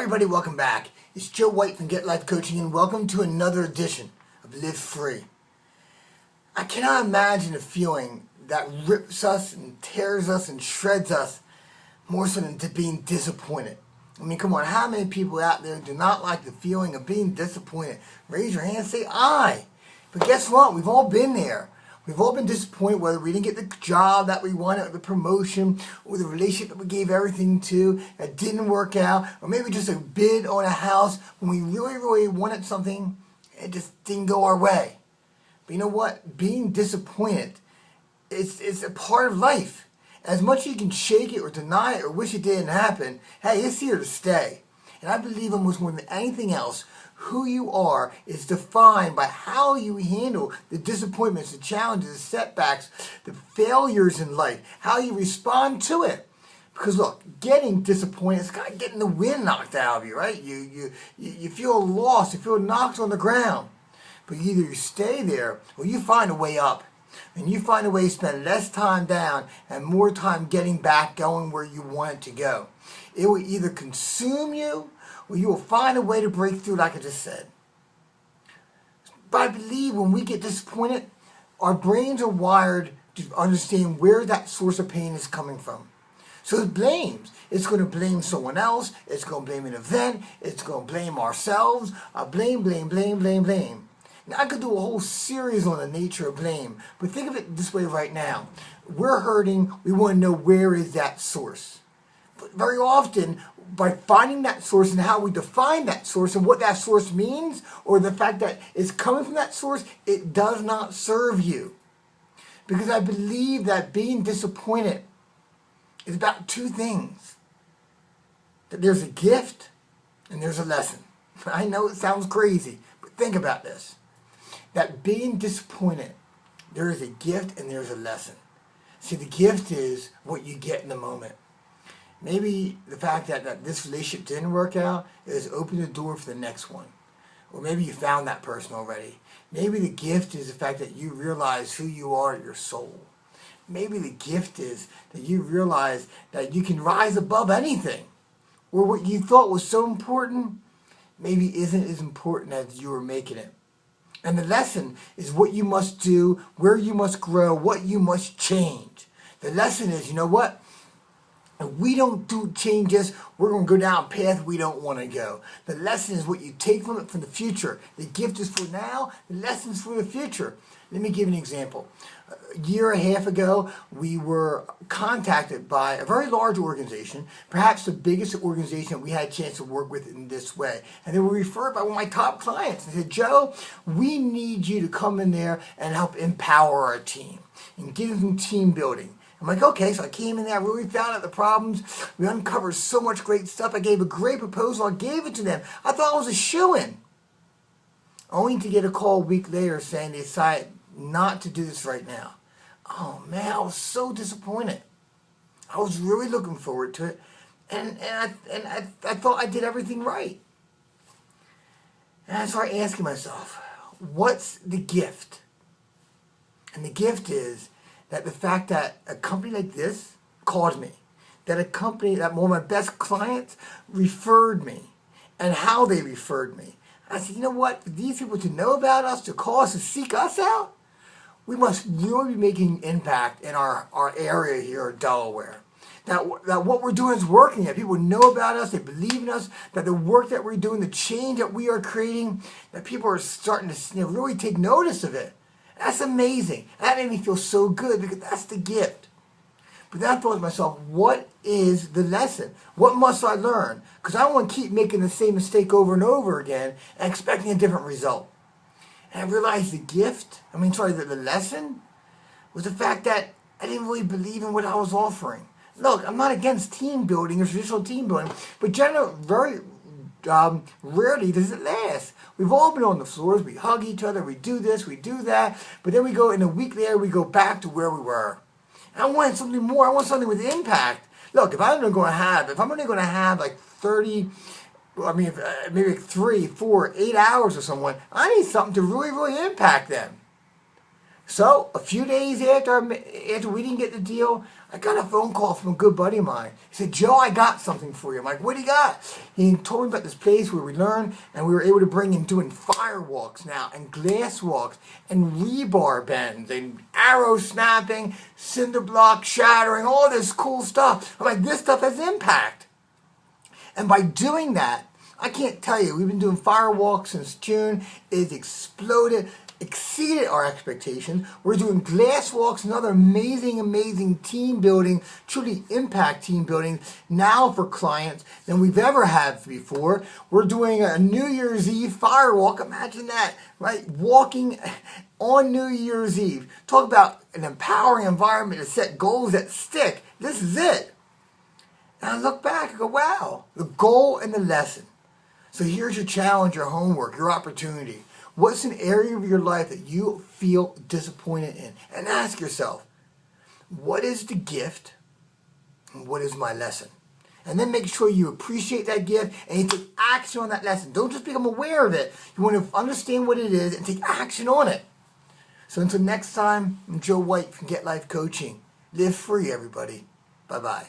everybody, welcome back. It's Joe White from Get Life Coaching and welcome to another edition of Live Free. I cannot imagine a feeling that rips us and tears us and shreds us more so than being disappointed. I mean, come on, how many people out there do not like the feeling of being disappointed? Raise your hand and say, I. But guess what? We've all been there. We've all been disappointed whether we didn't get the job that we wanted, or the promotion, or the relationship that we gave everything to that didn't work out, or maybe just a bid on a house when we really wanted something and it just didn't go our way. But you know what? Being disappointed, it's a part of life. As much as you can shake it or deny it or wish it didn't happen, hey, it's here to stay. And I believe almost more than anything else, who you are is defined by how you handle the disappointments, the challenges, the setbacks, the failures in life, how you respond to it. Because look, getting disappointed is kind of getting the wind knocked out of you, right? You feel lost, you feel knocked on the ground. But either you stay there or you find a way up. And you find a way to spend less time down and more time getting back, going where you want it to go. It will either consume you or you will find a way to break through, like I just said. But I believe when we get disappointed, our brains are wired to understand where that source of pain is coming from. So it blames. It's going to blame someone else. It's going to blame an event. It's going to blame ourselves. Blame. Now, I could do a whole series on the nature of blame, but think of it this way right now. We're hurting. We want to know where is that source. But very often, by finding that source and how we define that source and what that source means, or the fact that it's coming from that source, it does not serve you. Because I believe that being disappointed is about two things. That there's a gift and there's a lesson. I know it sounds crazy, but think about this. That being disappointed, there is a gift and there's a lesson. See, the gift is what you get in the moment. Maybe the fact that this relationship didn't work out is open the door for the next one. Or maybe you found that person already. Maybe the gift is the fact that you realize who you are at your soul. Maybe the gift is that you realize that you can rise above anything. Or what you thought was so important, maybe isn't as important as you were making it. And the lesson is what you must do, where you must grow, what you must change. The lesson is, you know what? If we don't do changes, we're going to go down a path we don't want to go. The lesson is what you take from it for the future. The gift is for now, the lesson is for the future. Let me give you an example. A year and a half ago, we were contacted by a very large organization, perhaps the biggest organization we had a chance to work with in this way. And they were referred by one of my top clients and said, Joe, we need you to come in there and help empower our team and give them team building. I'm like, okay, so I came in there, I really found out the problems. We uncovered so much great stuff. I gave a great proposal. I gave it to them. I thought I was a shoo-in. Only to get a call a week later saying they decided not to do this right now. Oh man, I was so disappointed. I was really looking forward to it. And I thought I did everything right. And I started asking myself, what's the gift? And the gift is that the fact that a company like this called me, that a company, that one of my best clients referred me, and how they referred me. I said, you know what, for these people to know about us, to call us, to seek us out, we must really be making impact in our area here in Delaware. That what we're doing is working, that people know about us, they believe in us, that the work that we're doing, the change that we are creating, that people are starting to really take notice of it. That's amazing. That made me feel so good because that's the gift. But then I thought to myself, what is the lesson? What must I learn? Because I don't want to keep making the same mistake over and over again and expecting a different result. And I realized the lesson was the fact that I didn't really believe in what I was offering. Look, I'm not against team building or traditional team building, but very rarely does it last. We've all been on the floors, we hug each other, we do this, we do that, but then we go, in a week later, we go back to where we were. And I wanted something more, I want something with impact. Look, if I'm only going to have like 30, maybe 3, 4, 8 hours with someone, I need something to really, really impact them. So, a few days after we didn't get the deal, I got a phone call from a good buddy of mine. He said, Joe, I got something for you. I'm like, what do you got? He told me about this place where we learned, and we were able to bring in doing firewalks now, and glass walks, and rebar bends, and arrow snapping, cinder block shattering, all this cool stuff. I'm like, this stuff has impact. And by doing that, I can't tell you, we've been doing firewalks since June. It's exploded, exceeded our expectations. We're doing glass walks and other amazing team building, truly impact team building now for clients than we've ever had before. We're doing a New Year's Eve firewalk. Imagine that, right? Walking on New Year's Eve. Talk about an empowering environment to set goals that stick. This is it. And I look back and go, wow, the goal and the lesson. So here's your challenge, your homework, your opportunity. What's an area of your life that you feel disappointed in? And ask yourself, what is the gift and what is my lesson? And then make sure you appreciate that gift and you take action on that lesson. Don't just become aware of it. You want to understand what it is and take action on it. So until next time, I'm Joe White from Get Life Coaching. Live free, everybody. Bye-bye.